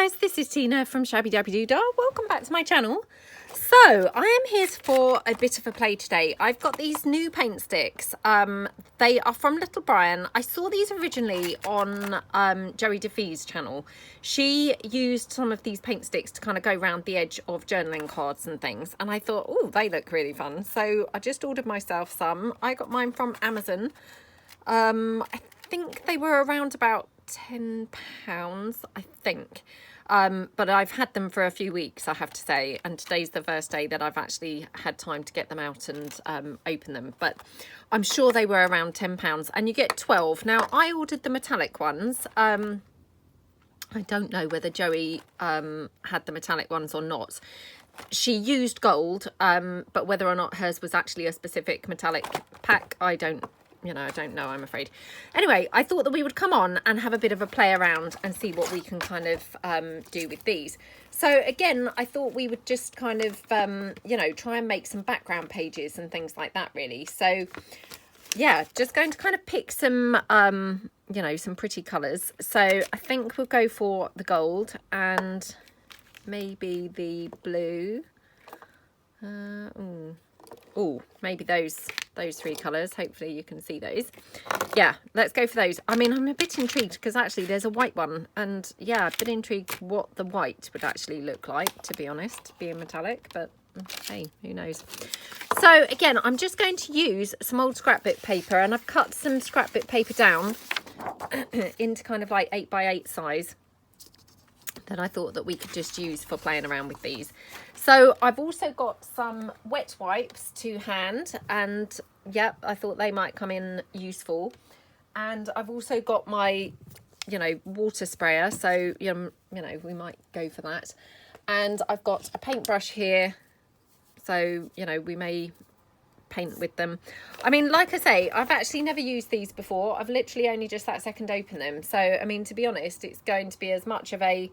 guys, this is Tina from Shabbydabbydoodah. Welcome back to my channel. So I am here for a bit of a play today. I've got these new paint sticks. They are from Little Brian. I saw these originally on Joey DeFee's channel. She used some of these paint sticks to kind of go around the edge of journaling cards and things, and I thought, oh, they look really fun. So I just ordered myself some. I got mine from Amazon. I think they were around about £10, I think. But I've had them for a few weeks, I have to say, and today's the first day that I've actually had time to get them out and open them. But I'm sure they were around £10, and you get 12. Now, I ordered the metallic ones. I don't know whether Joey had the metallic ones or not. She used gold, but whether or not hers was actually a specific metallic pack, I don't know, I'm afraid. Anyway, I thought that we would come on and have a bit of a play around and see what we can kind of do with these. So again, I thought we would just kind of, try and make some background pages and things like that, really. So yeah, just going to kind of pick some, some pretty colours. So I think we'll go for the gold and maybe the blue. Oh, maybe those three colours. Hopefully you can see those. Yeah, let's go for those. I mean, I'm a bit intrigued because actually there's a white one, and yeah, a bit intrigued what the white would actually look like, to be honest, being metallic, but hey, who knows. So again, I'm just going to use some old scrapbook paper, and I've cut some scrapbook paper down into kind of like 8x8 size that I thought that we could just use for playing around with these. So I've also got some wet wipes to hand, and yeah, I thought they might come in useful. And I've also got my, water sprayer, so we might go for that. And I've got a paintbrush here, so we may paint with them. I mean, like I say, I've actually never used these before. I've literally only just that second opened them. So I mean, to be honest, it's going to be as much of a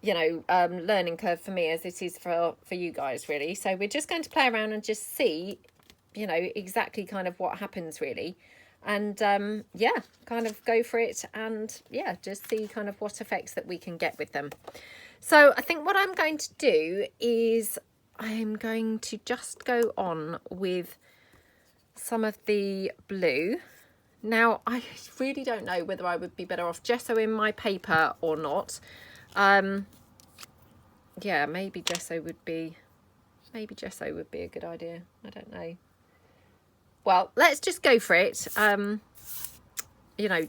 learning curve for me as it is for you guys, really. So we're just going to play around and just see, exactly kind of what happens, really. And yeah, kind of go for it, and yeah, just see kind of what effects that we can get with them. So I think what I'm going to do is I'm going to just go on with some of the blue. Now, I really don't know whether I would be better off gessoing my paper or not. Yeah, maybe gesso would be a good idea. I don't know. Well, let's just go for it.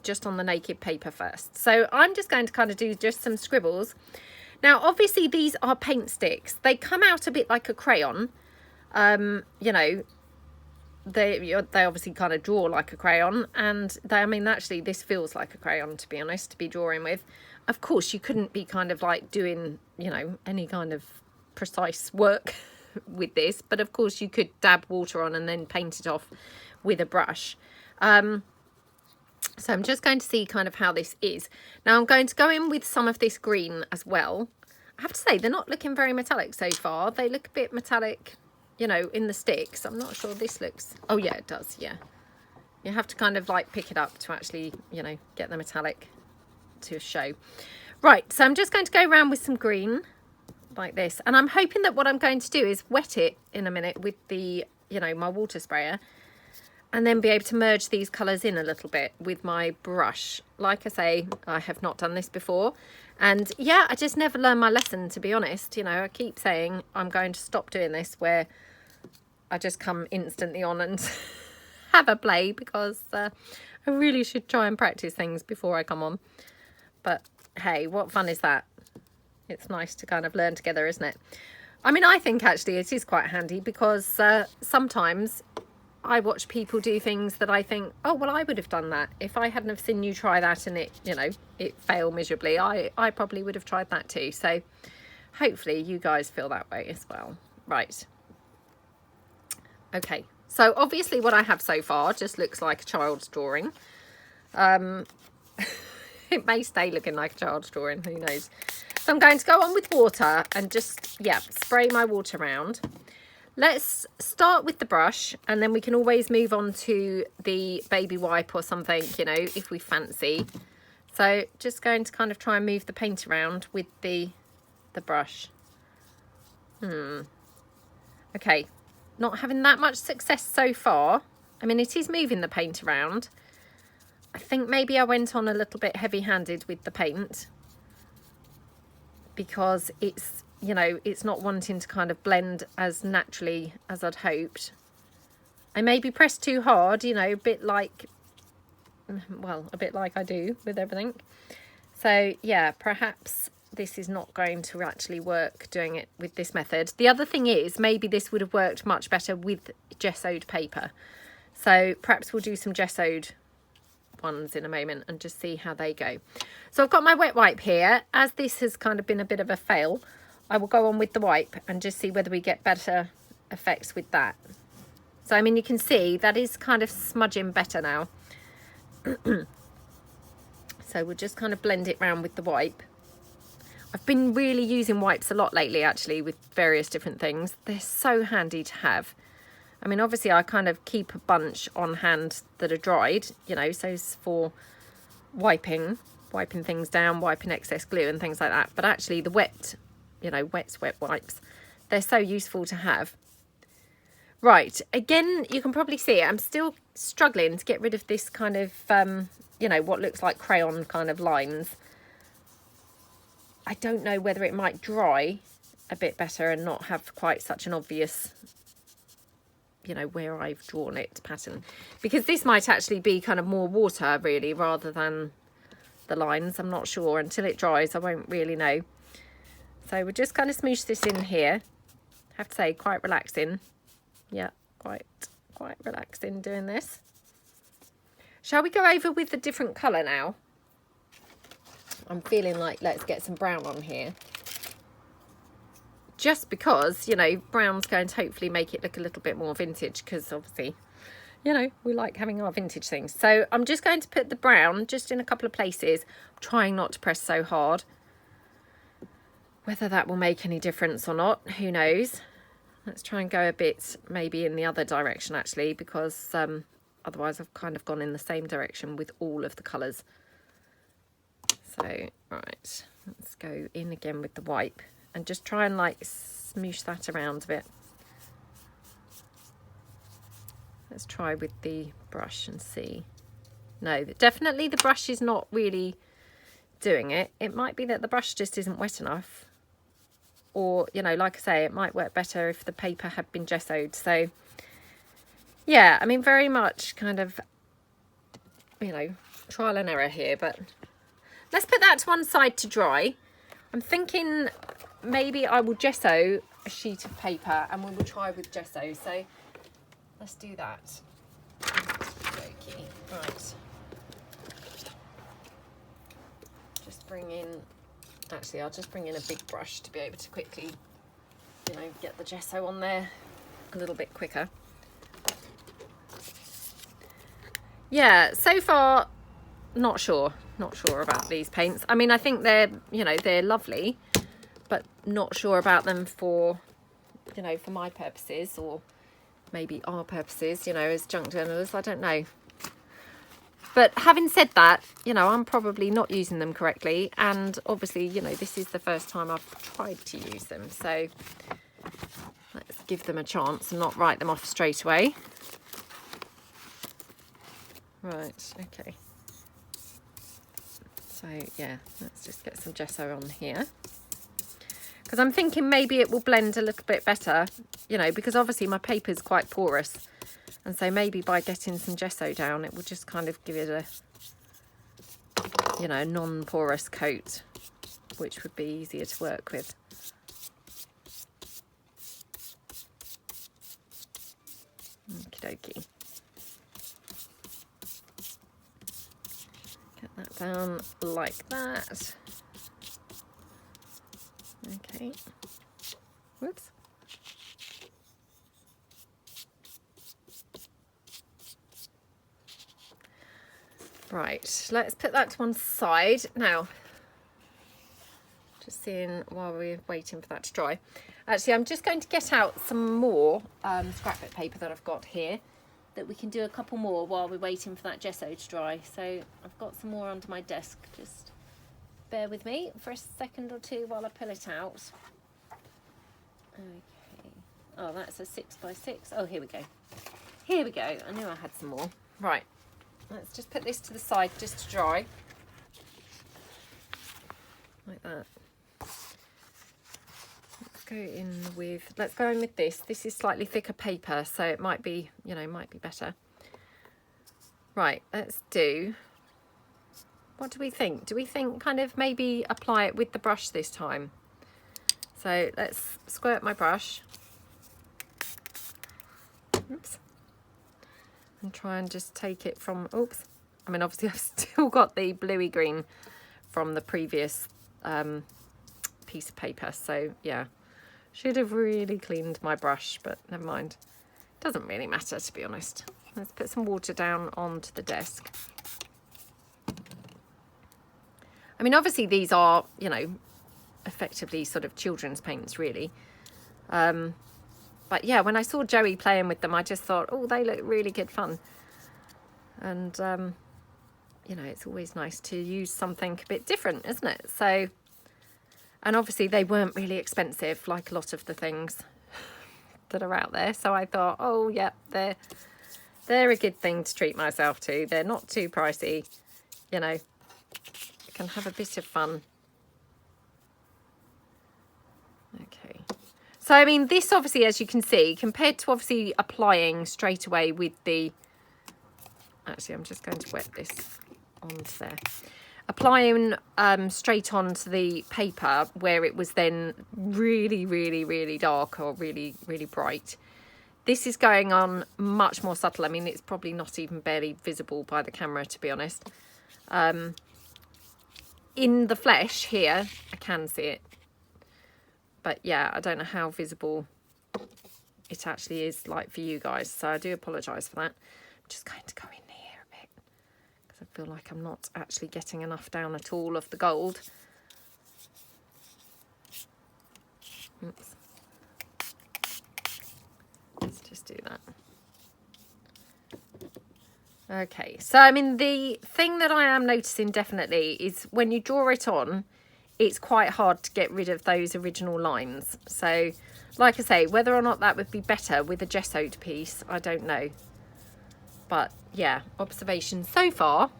Just on the naked paper first. So I'm just going to kind of do just some scribbles. Now, obviously these are paint sticks. They come out a bit like a crayon. They obviously kind of draw like a crayon, and actually this feels like a crayon, to be honest, to be drawing with. Of course, you couldn't be kind of like doing, any kind of precise work with this, but of course you could dab water on and then paint it off with a brush. So I'm just going to see kind of how this is. Now I'm going to go in with some of this green as well. I have to say, they're not looking very metallic so far. They look a bit metallic, in the sticks. I'm not sure this looks... Oh yeah, it does, yeah. You have to kind of like pick it up to actually, get the metallic to show. Right, so I'm just going to go around with some green like this, and I'm hoping that what I'm going to do is wet it in a minute with the, my water sprayer, and then be able to merge these colours in a little bit with my brush. Like I say, I have not done this before, and yeah, I just never learned my lesson, to be honest. I keep saying I'm going to stop doing this, where I just come instantly on and have a play, because I really should try and practice things before I come on. But hey, what fun is that? It's nice to kind of learn together, isn't it? I mean, I think actually it is quite handy, because sometimes I watch people do things that I think, oh, well, I would have done that. If I hadn't have seen you try that and it, it failed miserably, I probably would have tried that too. So hopefully you guys feel that way as well. Right. Okay. So obviously what I have so far just looks like a child's drawing. It may stay looking like a child's drawing, who knows. So I'm going to go on with water and just, yeah, spray my water around. Let's start with the brush, and then we can always move on to the baby wipe or something, if we fancy. So just going to kind of try and move the paint around with the brush. Okay, not having that much success so far. I mean, it is moving the paint around. I think maybe I went on a little bit heavy-handed with the paint because it's, you know, it's not wanting to kind of blend as naturally as I'd hoped. I maybe pressed too hard, you know, a bit like, well, a bit like I do with everything. So yeah, perhaps this is not going to actually work doing it with this method. The other thing is, maybe this would have worked much better with gessoed paper. So perhaps we'll do some gessoed ones in a moment and just see how they go. So I've got my wet wipe here. As this has kind of been a bit of a fail, I will go on with the wipe and just see whether we get better effects with that. So I mean, you can see that is kind of smudging better now. So we'll just kind of blend it round with the wipe. I've been really using wipes a lot lately, actually, with various different things. They're so handy to have. I mean, obviously I kind of keep a bunch on hand that are dried, you know, so it's for wiping things down, wiping excess glue and things like that. But actually the wet, you know, wet wipes, they're so useful to have. Right, again, you can probably see I'm still struggling to get rid of this kind of, you know, what looks like crayon kind of lines. I don't know whether it might dry a bit better and not have quite such an obvious, you know, where I've drawn it pattern, because this might actually be kind of more water really rather than the lines. I'm not sure. Until it dries I won't really know. So we'll just kind of smoosh this in here. I have to say, quite relaxing. Yeah, quite relaxing doing this. Shall we go over with a different colour now? I'm feeling like let's get some brown on here. Just because, you know, brown's going to hopefully make it look a little bit more vintage, because obviously, you know, we like having our vintage things. So I'm just going to put the brown just in a couple of places. I'm trying not to press so hard. Whether that will make any difference or not, who knows. Let's try and go a bit maybe in the other direction actually, because otherwise I've kind of gone in the same direction with all of the colours. So, right, let's go in again with the wipe and just try and like smoosh that around a bit. Let's try with the brush and see. No, definitely the brush is not really doing it. It might be that the brush just isn't wet enough. Or, you know, like I say, it might work better if the paper had been gessoed. So, yeah, I mean, very much kind of, you know, trial and error here. But let's put that to one side to dry. I'm thinking maybe I will gesso a sheet of paper and we will try with gesso. So let's do that. Okay, right. Just bring in, actually I'll just bring in a big brush to be able to quickly, you know, get the gesso on there a little bit quicker. Yeah, so far not sure about these paints. I mean, I think they're, you know, they're lovely, but not sure about them for, you know, for my purposes, or maybe our purposes, you know, as junk journalists. I don't know. But having said that, you know, I'm probably not using them correctly, and obviously, you know, this is the first time I've tried to use them, so let's give them a chance and not write them off straight away. Right, okay. So yeah, let's just get some gesso on here, because I'm thinking maybe it will blend a little bit better, you know, because obviously my paper's quite porous, and so maybe by getting some gesso down it will just kind of give it a, you know, non-porous coat, which would be easier to work with. Okie dokie. That down like that. Okay. Whoops. Right, let's put that to one side. Now, just seeing while we're waiting for that to dry. Actually, I'm just going to get out some more scrapbook paper that I've got here. that we can do a couple more while we're waiting for that gesso to dry. So I've got some more under my desk. Just bear with me for a second or two while I pull it out. Okay. Oh, that's a 6x6. Oh, here we go. Here we go. I knew I had some more. Right. Let's just put this to the side just to dry. Like that. Let's go in with this. This is slightly thicker paper, so it might be, you know, might be better. Right, let's do, what do we think? Do we think kind of maybe apply it with the brush this time? So let's squirt my brush. Oops. And try and just take it from, oops. I mean, obviously I've still got the bluey green from the previous piece of paper, so yeah. Should have really cleaned my brush, but never mind. Doesn't really matter, to be honest. Let's put some water down onto the desk. I mean, obviously these are, you know, effectively sort of children's paints, really. But yeah, when I saw Joey playing with them, I just thought, oh, they look really good fun. And, you know, it's always nice to use something a bit different, isn't it? So, and obviously they weren't really expensive, like a lot of the things that are out there. So I thought, oh, yeah, they're a good thing to treat myself to. They're not too pricey, you know. I can have a bit of fun. Okay. So, I mean, this obviously, as you can see, compared to obviously applying straight away with the... Actually, I'm just going to wet this onto there. Applying straight onto the paper where it was then really, really, really dark or really, really bright. This is going on much more subtle. I mean, it's probably not even barely visible by the camera, to be honest. In the flesh here, I can see it. But yeah, I don't know how visible it actually is like for you guys. So I do apologise for that. I'm just going to go in here a bit because I feel like I'm not actually getting enough down at all of the gold. Oops. Let's just do that. Okay, so I mean, the thing that I am noticing definitely is when you draw it on, it's quite hard to get rid of those original lines. So, like I say, whether or not that would be better with a gessoed piece, I don't know. But yeah, observation so far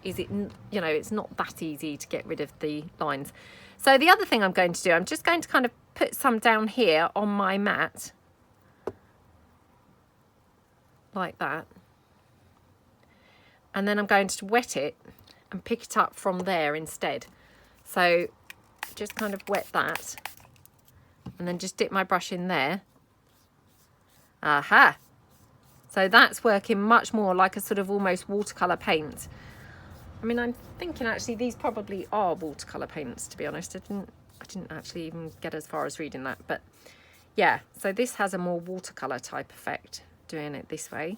is it, you know, it's not that easy to get rid of the lines. So the other thing I'm going to do, I'm just going to kind of put some down here on my mat. Like that. And then I'm going to wet it and pick it up from there instead. So just kind of wet that and then just dip my brush in there. Aha! So that's working much more like a sort of almost watercolour paint. I mean, I'm thinking actually these probably are watercolour paints, to be honest. I didn't actually even get as far as reading that. But yeah, so this has a more watercolour type effect doing it this way,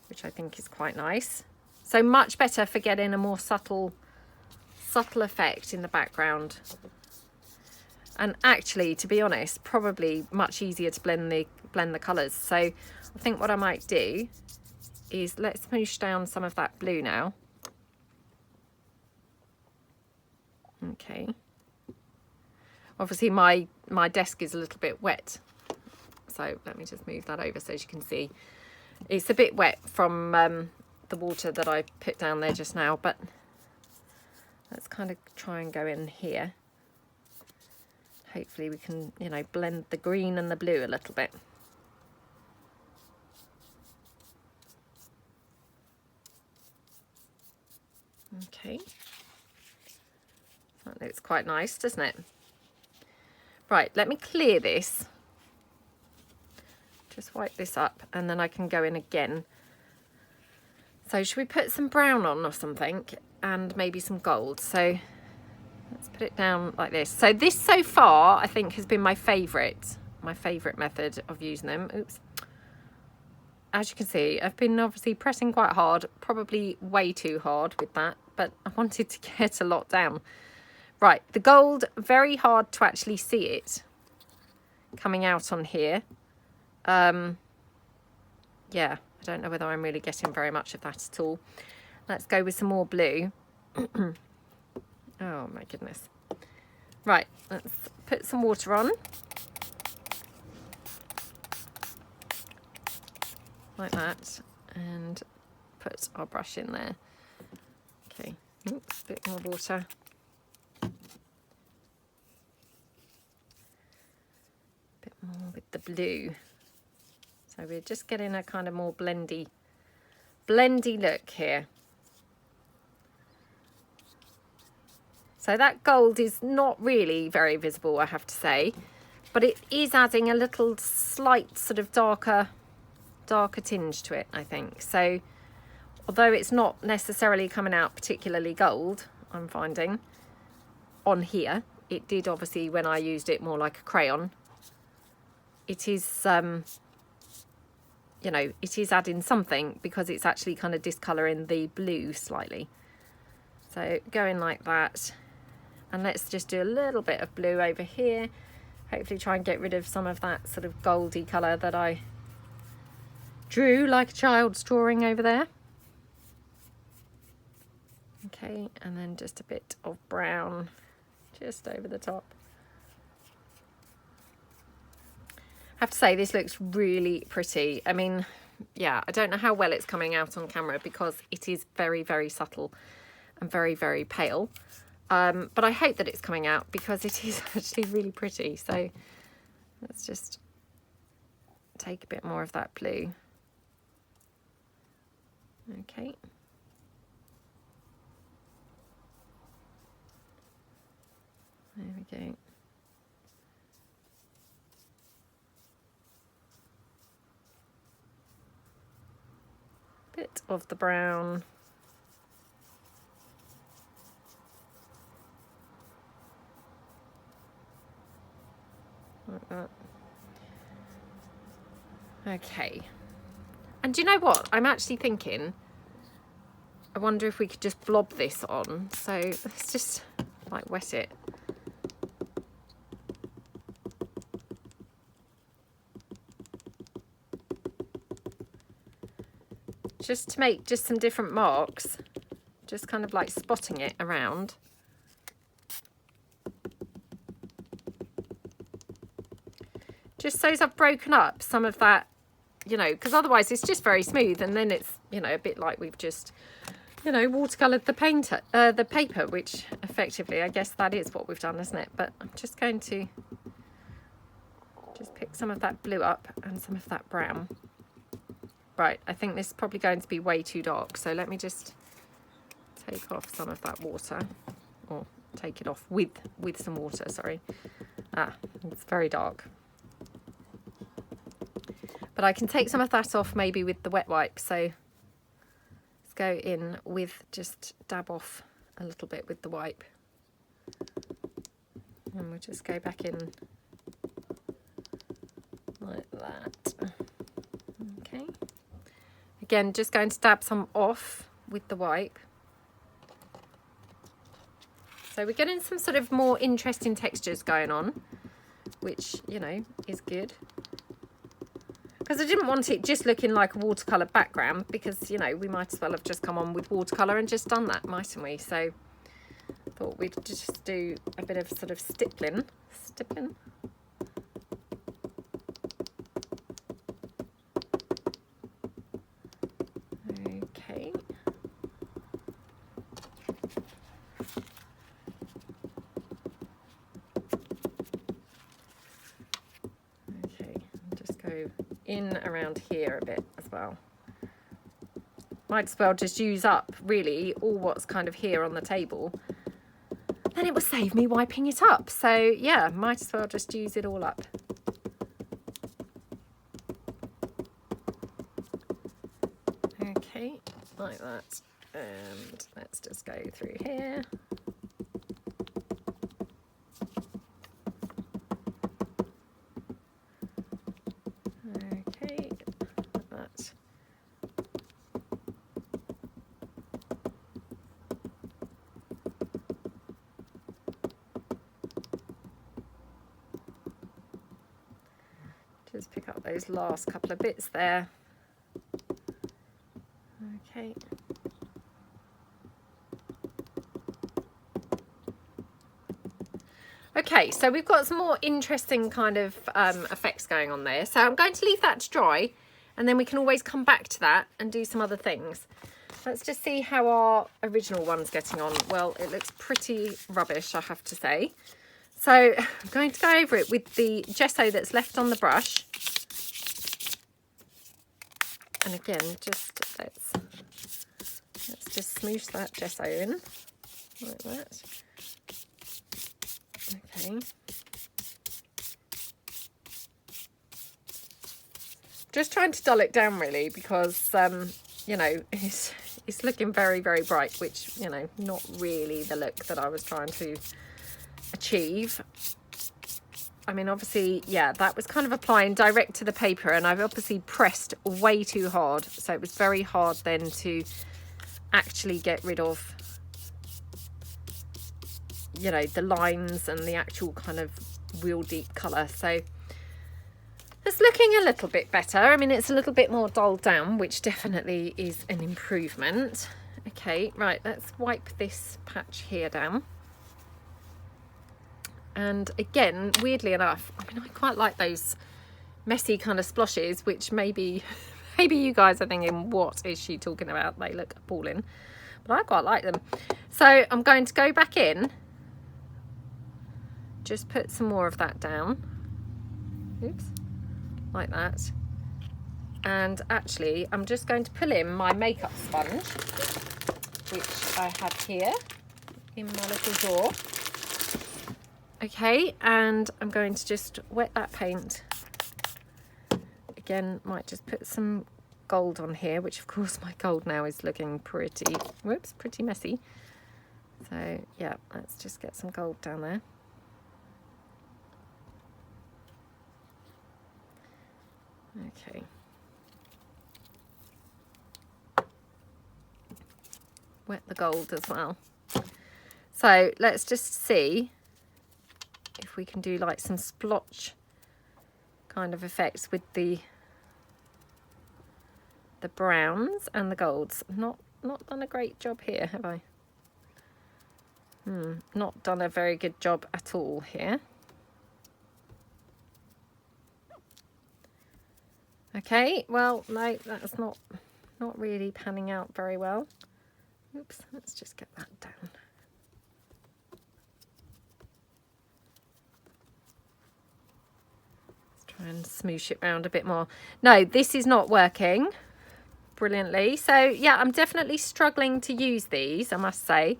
which I think is quite nice. So much better for getting a more subtle effect in the background. And actually, to be honest, probably much easier to blend the colours. So I think what I might do is let's smoosh down some of that blue now. Okay. Obviously my desk is a little bit wet. So let me just move that over so as you can see. It's a bit wet from the water that I put down there just now, but let's kind of try and go in here. Hopefully we can, you know, blend the green and the blue a little bit. Okay. That looks quite nice, doesn't it? Right, let me clear this. Just wipe this up and then I can go in again. So should we put some brown on or something and maybe some gold? So let's put it down like this. So this so far I think has been my favourite method of using them. Oops. As you can see, I've been obviously pressing quite hard, probably way too hard with that, but I wanted to get a lot down. Right, the gold, very hard to actually see it coming out on here. Yeah, I I don't know whether I'm really getting very much of that at all. Let's go with some more blue. Oh my goodness. Right, let's put some water on. Like that. And put our brush in there. Okay, oops, a bit more water. Bit more with the blue. So we're just getting a kind of more blendy look here. So that gold is not really very visible, I have to say, but it is adding a little slight sort of darker tinge to it, I think. So although it's not necessarily coming out particularly gold, I'm finding on here, it did obviously when I used it more like a crayon. It is, you know, it is adding something because it's actually kind of discolouring the blue slightly. So going like that. And let's just do a little bit of blue over here. Hopefully try and get rid of some of that sort of goldy colour that I drew like a child's drawing over there. Okay, and then just a bit of brown just over the top. I have to say this looks really pretty. I mean, yeah, I don't know how well it's coming out on camera because it is very, very subtle and very, very pale. But I hope that it's coming out because it is actually really pretty. So let's just take a bit more of that blue. Okay. There we go. Bit of the brown. Like that. Okay. And do you know what? I'm actually thinking, I wonder if we could just blob this on. So let's just like wet it. Just to make just some different marks. Just kind of like spotting it around. Just so as I've broken up some of that, you know, because otherwise it's just very smooth and then it's, you know, a bit like we've just, you know, watercoloured the paper, which effectively I guess that is what we've done, isn't it? But I'm just going to just pick some of that blue up and some of that brown. Right, I think this is probably going to be way too dark, so let me just take off some of that water, or take it off with some water, sorry. It's very dark. But I can take some of that off maybe with the wet wipe. So let's go in with, just dab off a little bit with the wipe. And we'll just go back in like that. Okay. Again, just going to dab some off with the wipe. So we're getting some sort of more interesting textures going on, which, you know, is good. Because I didn't want it just looking like a watercolour background because, you know, we might as well have just come on with watercolour and just done that, mightn't we? So I thought we'd just do a bit of sort of stippling. Okay. Okay, just go in around here a bit as well. Might as well just use up really all what's kind of here on the table, then it will save me wiping it up. So yeah, might as well just use it all up. Okay, like that, and let's just go through here. Just pick up those last couple of bits there. Okay. Okay, so we've got some more interesting kind of effects going on there. So I'm going to leave that to dry, and then we can always come back to that and do some other things. Let's just see how our original one's getting on. Well, it looks pretty rubbish, I have to say. So I'm going to go over it with the gesso that's left on the brush. And again, just let's just smoosh that gesso in like that. Okay. Just trying to dull it down really, because you know, it's looking very, very bright, which, you know, not really the look that I was trying to achieve. I mean, obviously, yeah, that was kind of applying direct to the paper, and I've obviously pressed way too hard, so it was very hard then to actually get rid of, you know, the lines and the actual kind of real deep colour. So it's looking a little bit better. I mean, it's a little bit more dulled down, which definitely is an improvement. Okay, right, let's wipe this patch here down. And again, weirdly enough, I mean, I quite like those messy kind of sploshes, which maybe you guys are thinking, what is she talking about? They look appalling, but I quite like them. So I'm going to go back in, just put some more of that down. Oops, like that. And actually, I'm just going to pull in my makeup sponge, which I have here in my little drawer. Okay, and I'm going to just wet that paint. Again, might just put some gold on here, which of course my gold now is looking pretty, whoops, pretty messy. So yeah, let's just get some gold down there. Okay. Wet the gold as well. So let's just see if we can do like some splotch kind of effects with the browns and the golds. Not done a great job here, have I? Not done a very good job at all here. Okay, well, no, that's not really panning out very well. Oops, let's just get that down. Try and smoosh it round a bit more. No, this is not working brilliantly. So yeah, I'm definitely struggling to use these, I must say.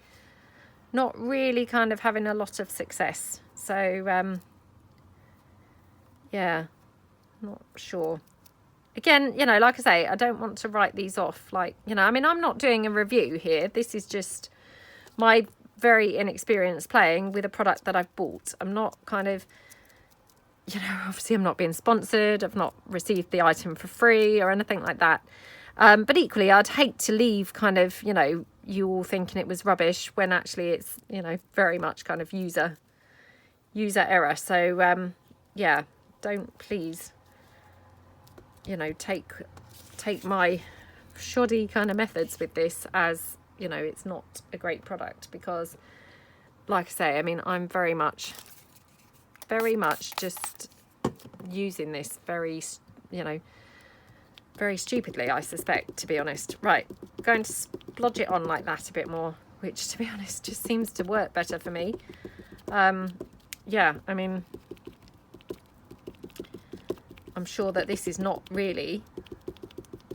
Not really kind of having a lot of success. So yeah, not sure. Again, you know, like I say, I don't want to write these off. Like, you know, I mean, I'm not doing a review here. This is just my very inexperienced playing with a product that I've bought. I'm not kind of, you know, obviously I'm not being sponsored. I've not received the item for free or anything like that. But equally, I'd hate to leave kind of, you know, you all thinking it was rubbish when actually it's, you know, very much kind of user error. So, yeah, don't please, you know, take my shoddy kind of methods with this as, you know, it's not a great product, because like I say, I mean, I'm very much just using this very, you know, very stupidly, I suspect, to be honest. Right, going to splodge it on like that a bit more, which to be honest just seems to work better for me. Yeah, I mean, I'm sure that this is not really,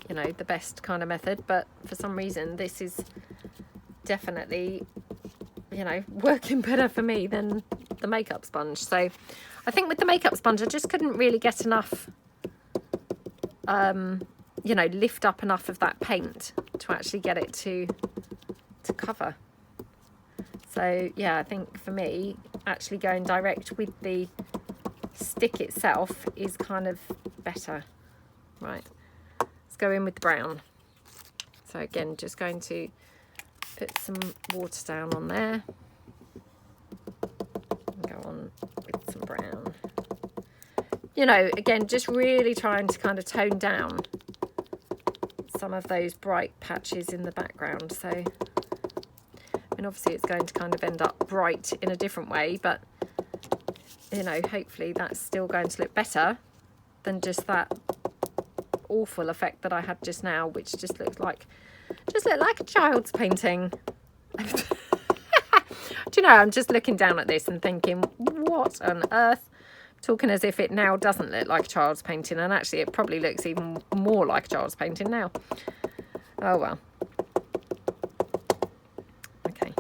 you know, the best kind of method, but for some reason this is definitely, you know, working better for me than the makeup sponge. So I think with the makeup sponge I just couldn't really get enough, you know, lift up enough of that paint to actually get it to cover. So yeah, I think for me actually going direct with the stick itself is kind of better. Right, let's go in with the brown. So again, just going to put some water down on there, go on with some brown. You know, again, just really trying to kind of tone down some of those bright patches in the background. So, I mean, obviously it's going to kind of end up bright in a different way, but, you know, hopefully that's still going to look better than just that awful effect that I had just now, which just looked like a child's painting. Do you know, I'm just looking down at this and thinking, what on earth? Talking as if it now doesn't look like a child's painting, and actually it probably looks even more like a child's painting now. Oh well. Okay.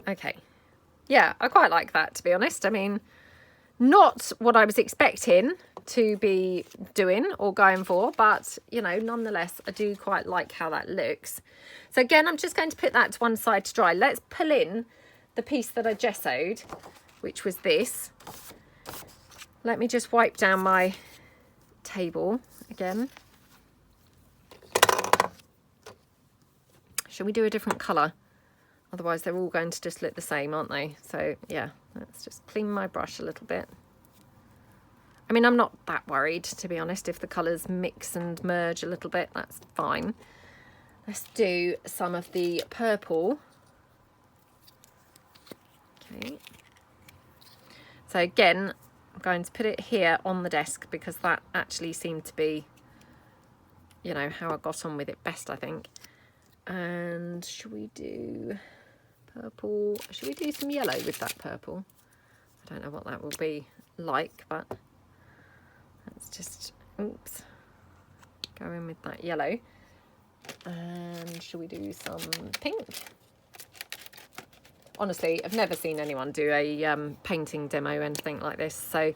Okay. Yeah, I quite like that, to be honest. I mean, not what I was expecting to be doing or going for, but, you know, nonetheless, I do quite like how that looks. So again, I'm just going to put that to one side to dry. Let's pull in the piece that I gessoed, which was this. Let me just wipe down my table again. Shall we do a different colour? Otherwise they're all going to just look the same, aren't they? So yeah, let's just clean my brush a little bit. I mean, I'm not that worried, to be honest. If the colours mix and merge a little bit, that's fine. Let's do some of the purple. Okay. So again, I'm going to put it here on the desk because that actually seemed to be, you know, how I got on with it best, I think. And should we do purple? Should we do some yellow with that purple? I don't know what that will be like, but let's just, oops, go in with that yellow. And should we do some pink? Honestly, I've never seen anyone do a painting demo or anything like this, so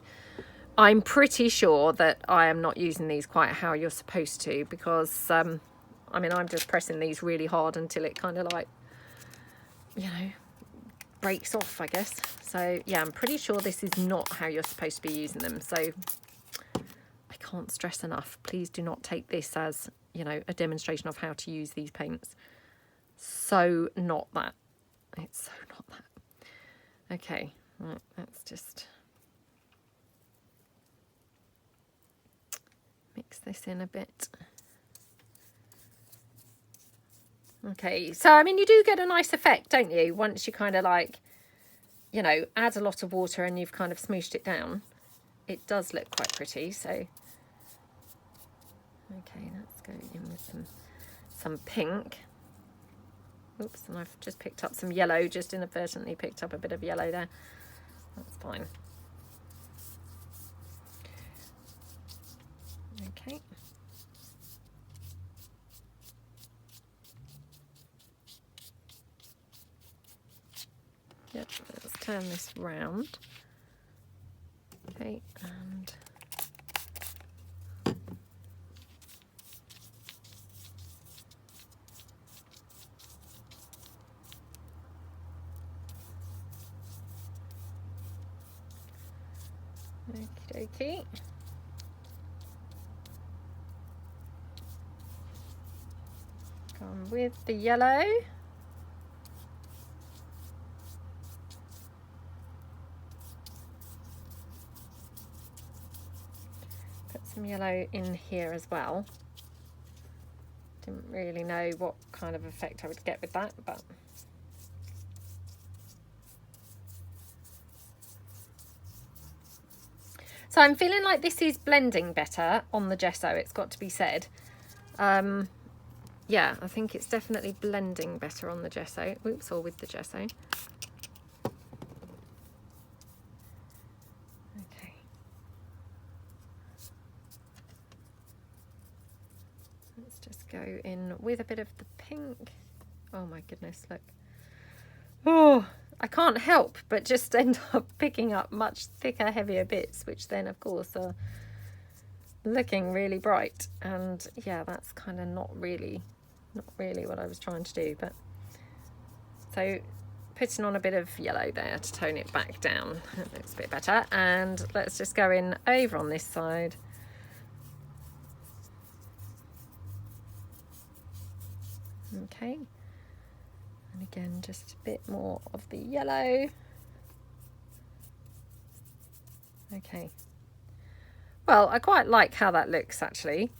I'm pretty sure that I am not using these quite how you're supposed to, because I mean, I'm just pressing these really hard until it kind of like, you know, breaks off, I guess. So yeah, I'm pretty sure this is not how you're supposed to be using them. So I can't stress enough, please do not take this as, you know, a demonstration of how to use these paints. So not that. It's so not that. Okay, right, let's just mix this in a bit. Okay, so I mean, you do get a nice effect, don't you? Once you kind of like, you know, add a lot of water and you've kind of smooshed it down. It does look quite pretty, so. Okay, let's go in with some pink. Oops, and I've just picked up some yellow, just inadvertently picked up a bit of yellow there. That's fine. Okay. Yep, let's turn this round. Okay, and okie dokie. Gone with the yellow. Put some yellow in here as well. Didn't really know what kind of effect I would get with that, but so I'm feeling like this is blending better on the gesso, it's got to be said. Yeah, I think it's definitely blending better on the gesso. Oops, or with the gesso. Okay. Let's just go in with a bit of the pink. Oh my goodness, look. Oh, I can't help but just end up picking up much thicker, heavier bits, which then of course are looking really bright. And yeah, that's kind of not really what I was trying to do. But so putting on a bit of yellow there to tone it back down, it looks a bit better. And let's just go in over on this side. Okay. And again, just a bit more of the yellow. Okay. Well, I quite like how that looks actually.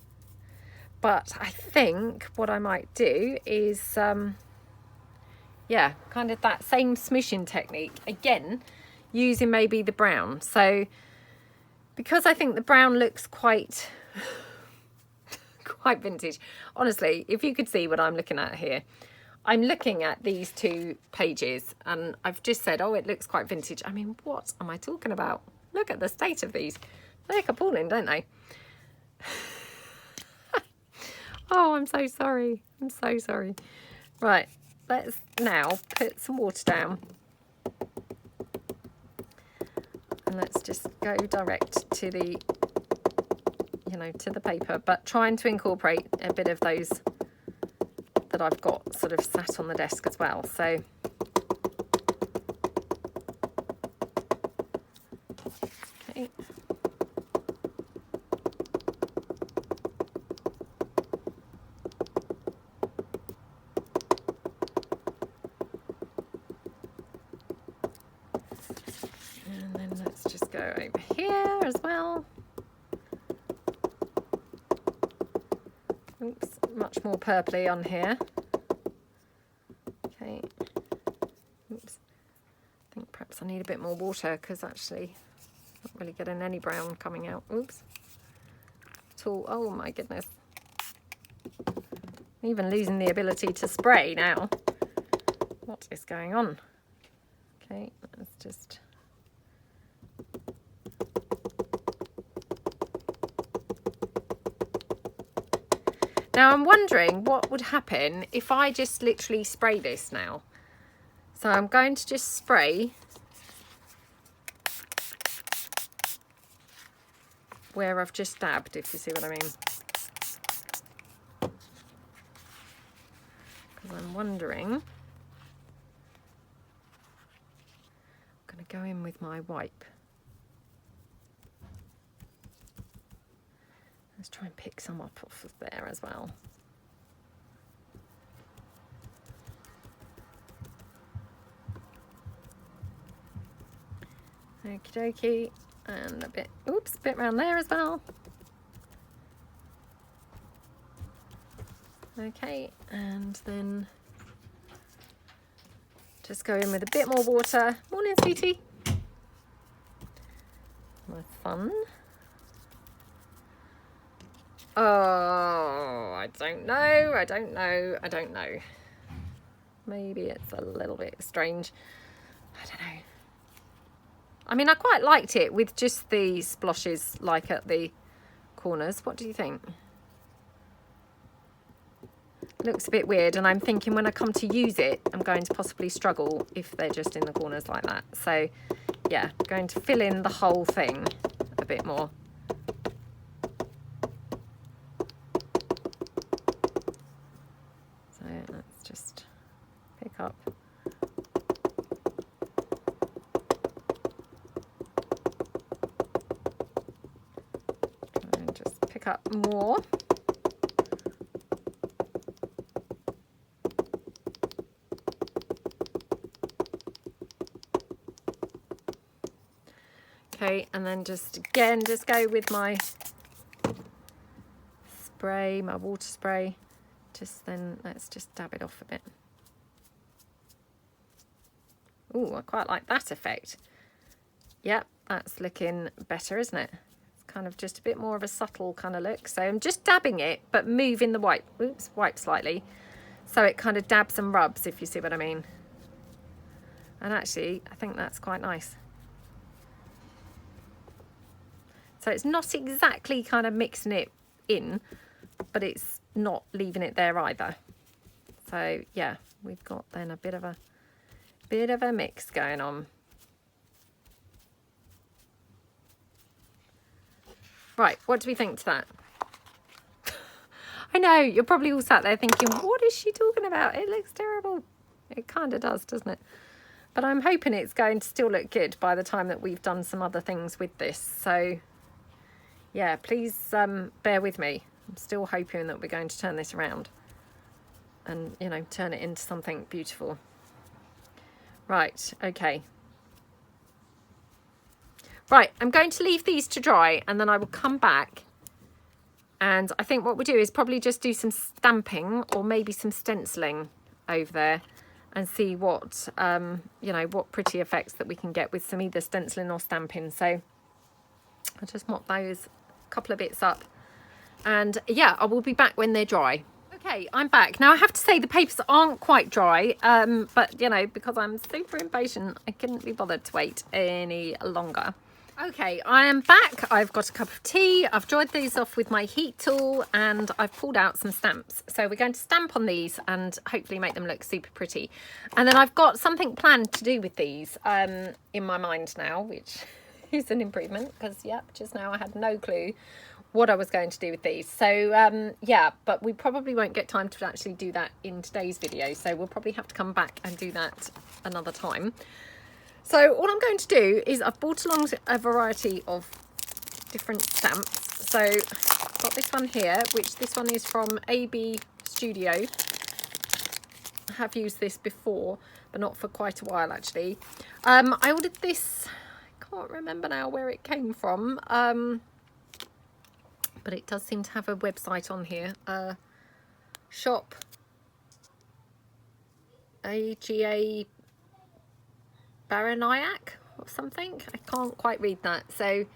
But I think what I might do is, yeah, kind of that same smooshing technique. Again, using maybe the brown. So, because I think the brown looks quite, quite vintage. Honestly, if you could see what I'm looking at here. I'm looking at these two pages and I've just said, oh, it looks quite vintage. I mean, what am I talking about? Look at the state of these. They look appalling, don't they? Oh, I'm so sorry. I'm so sorry. Right, let's now put some water down. And let's just go direct to the, you know, to the paper, but trying to incorporate a bit of those that I've got sort of sat on the desk as well. So okay. And then let's just go over here as well. Oops, much more purpley on here. Okay. Oops. I think perhaps I need a bit more water because actually not really getting any brown coming out. Oops. At all. Oh my goodness. I'm even losing the ability to spray now. What is going on? Okay, let's just... Now I'm wondering what would happen if I just literally spray this now. So I'm going to just spray where I've just dabbed, if you see what I mean. Because I'm wondering, I'm going to go in with my wipe. Let's try and pick some up off of there as well. Okie dokie, and a bit, oops, a bit around there as well. Okay, and then just go in with a bit more water. Morning, sweetie. That's fun. Oh, I don't know, I don't know, I don't know. Maybe it's a little bit strange. I don't know. I mean, I quite liked it with just the sploshes like at the corners. What do you think? Looks a bit weird, and I'm thinking when I come to use it, I'm going to possibly struggle if they're just in the corners like that. So, yeah, going to fill in the whole thing a bit more. So let's just pick up. And just pick up more. Okay, and then just again, just go with my spray, my water spray. Just then, let's just dab it off a bit. Ooh, I quite like that effect. Yep, that's looking better, isn't it? It's kind of just a bit more of a subtle kind of look. So I'm just dabbing it, but moving the wipe. Oops, wipe slightly. So it kind of dabs and rubs, if you see what I mean. And actually, I think that's quite nice. So it's not exactly kind of mixing it in, but it's not leaving it there either. So yeah, we've got then a bit of a mix going on. Right, what do we think to that? I know, you're probably all sat there thinking, what is she talking about? It looks terrible. It kind of does, doesn't it? But I'm hoping it's going to still look good by the time that we've done some other things with this. So yeah, please bear with me. I'm still hoping that we're going to turn this around and, you know, turn it into something beautiful. Right, okay. Right, I'm going to leave these to dry and then I will come back. And I think what we'll do is probably just do some stamping or maybe some stenciling over there and see what, you know, what pretty effects that we can get with some either stenciling or stamping. So I'll just mop those couple of bits up. And yeah, I will be back when they're dry. Okay, I'm back. Now I have to say the papers aren't quite dry, but you know, because I'm super impatient, I couldn't be bothered to wait any longer. Okay, I am back. I've got a cup of tea. I've dried these off with my heat tool and I've pulled out some stamps. So we're going to stamp on these and hopefully make them look super pretty. And then I've got something planned to do with these in my mind now, which is an improvement because, yep, just now I had no clue what I was going to do with these. So yeah, but we probably won't get time to actually do that in today's video. So we'll probably have to come back and do that another time. So all I'm going to do is I've brought along a variety of different stamps. So I've got this one here, which this one is from AB Studio. I have used this before, but not for quite a while actually. I ordered this, I can't remember now where it came from, but it does seem to have a website on here. Shop AGA Baroniac or something. I can't quite read that, so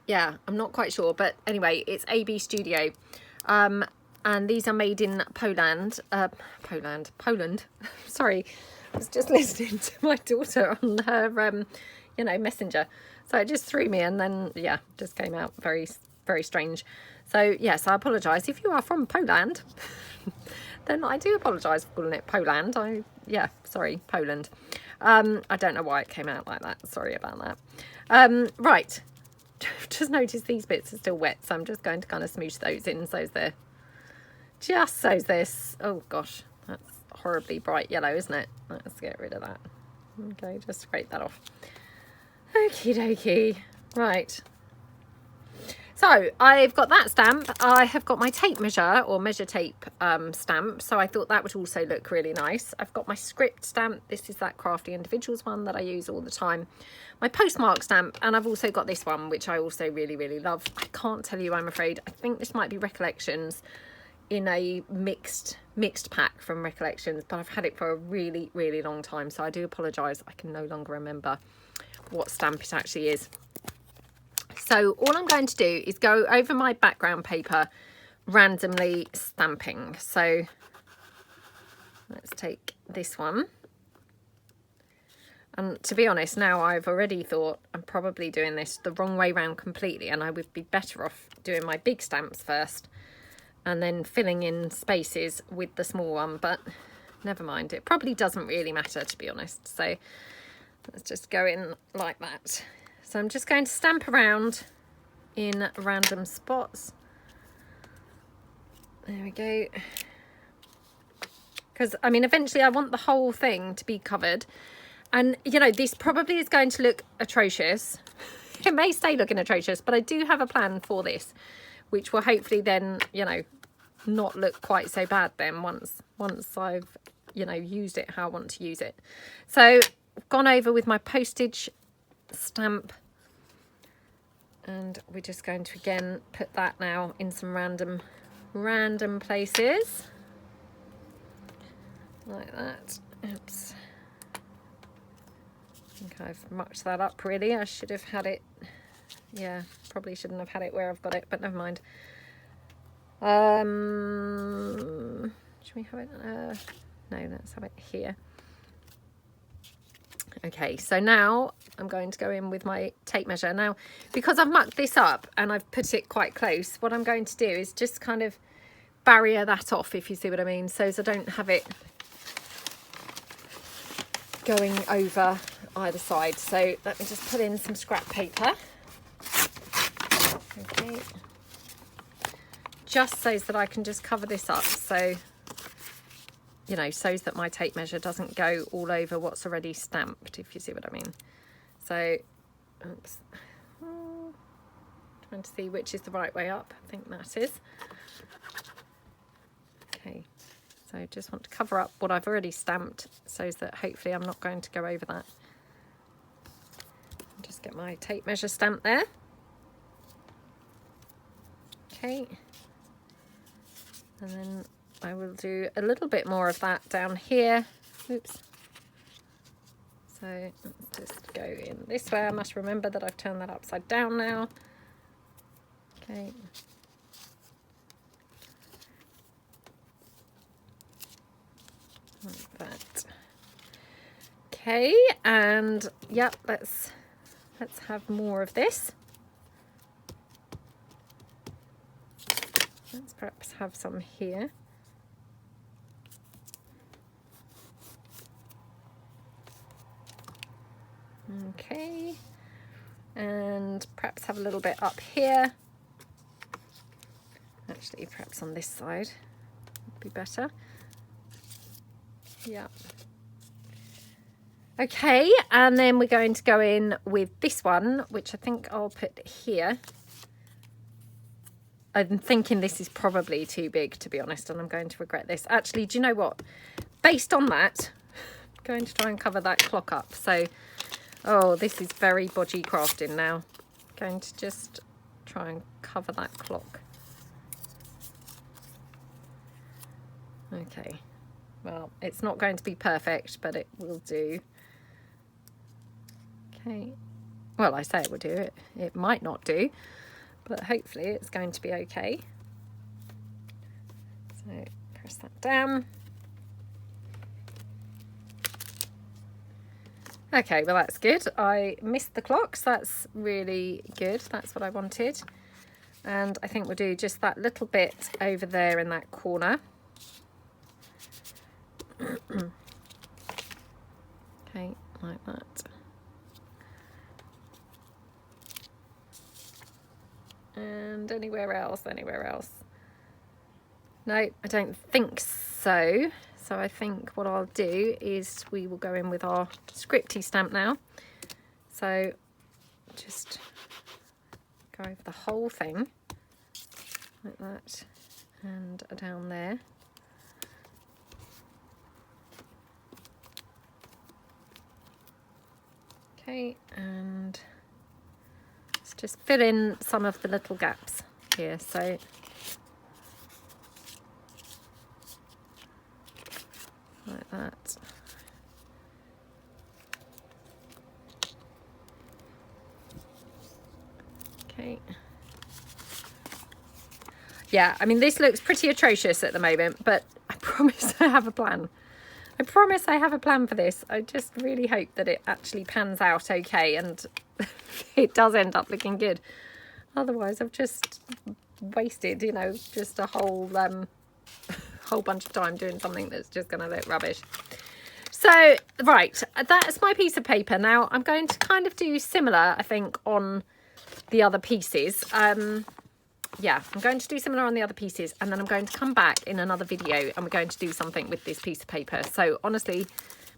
yeah, I'm not quite sure, but anyway, it's AB Studio, and these are made in Poland. Sorry, I was just listening to my daughter on her you know, messenger, so it just threw me, and then yeah, just came out very strange. So yes, I apologize if you are from Poland. Then I do apologise for calling it Poland. Yeah, sorry, Poland. I don't know why it came out like that. Sorry about that. Right, just noticed these bits are still wet, so I'm just going to kind of smoosh those in so they're just so this. Oh gosh, that's horribly bright yellow, isn't it? Let's get rid of that. Okay, just scrape that off. Okie dokie. Right. So I've got that stamp. I have got my tape measure or measure tape stamp. So I thought that would also look really nice. I've got my script stamp. This is that Crafty Individuals one that I use all the time. My postmark stamp. And I've also got this one, which I also really love. I can't tell you, I'm afraid. I think this might be Recollections in a mixed pack from Recollections. But I've had it for a really long time. So I do apologise. I can no longer remember what stamp it actually is. So all I'm going to do is go over my background paper randomly stamping. So let's take this one. And to be honest, now I've already thought I'm probably doing this the wrong way round completely, and I would be better off doing my big stamps first and then filling in spaces with the small one, but never mind. It probably doesn't really matter, to be honest. So let's just go in like that. So I'm just going to stamp around in random spots. There we go. Because, I mean, eventually I want the whole thing to be covered. And, you know, this probably is going to look atrocious. It may stay looking atrocious, but I do have a plan for this, which will hopefully then, you know, not look quite so bad then once I've, you know, used it how I want to use it. So I've gone over with my postage stamp, and we're just going to again put that now in some random places like that. Oops, I think I've mucked that up really. I should have had it, yeah, probably shouldn't have had it where I've got it, but never mind. Should we have it no, let's have it here. Okay, so now I'm going to go in with my tape measure. Now, because I've mucked this up and I've put it quite close, what I'm going to do is just kind of barrier that off, if you see what I mean, so as I don't have it going over either side. So let me just put in some scrap paper. Okay. Just so that I can just cover this up, so you know, so that my tape measure doesn't go all over what's already stamped, if you see what I mean. So, oops, trying to see which is the right way up. I think that is. Okay, so just want to cover up what I've already stamped so that hopefully I'm not going to go over that. I'm just Get my tape measure stamp there. Okay. And then I will do a little bit more of that down here. Oops. So let's just go in this way. I must remember that I've turned that upside down now. Okay. Like that. Okay, and yep, let's have more of this. Let's perhaps have some here. Okay, and perhaps have a little bit up here. Actually, perhaps on this side would be better. Yeah. Okay, and then we're going to go in with this one, which I think I'll put here. I'm thinking this is probably too big, to be honest, and I'm going to regret this. Actually, do you know what? Based on that, I'm going to try and cover that clock up. So, oh, this is very bodgy crafting now. I'm going to just try and cover that clock. Okay. Well, it's not going to be perfect, but it will do. Okay. Well, I say it will do it. It might not do, but hopefully it's going to be okay. So press that down. Okay, well that's good. I missed the clocks. That's really good. That's what I wanted. And I think we'll do just that little bit over there in that corner. Okay, like that. And anywhere else? No, I don't think so. So I think what I'll do is we will go in with our scripty stamp now. So just go over the whole thing like that and down there. Okay, and let's just fill in some of the little gaps here. So like that. Okay. Yeah, I mean, this looks pretty atrocious at the moment, but I promise I have a plan. I promise I have a plan for this. I just really hope that it actually pans out okay and it does end up looking good. Otherwise, I've just wasted, you know, just a whole bunch of time doing something that's just going to look rubbish. So, right, that's my piece of paper. Now, I'm going to kind of do similar, I think, on the other pieces. Yeah, I'm going to do similar on the other pieces, and then I'm going to come back in another video and we're going to do something with this piece of paper. So honestly,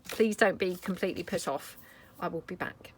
please don't be completely put off. I will be back.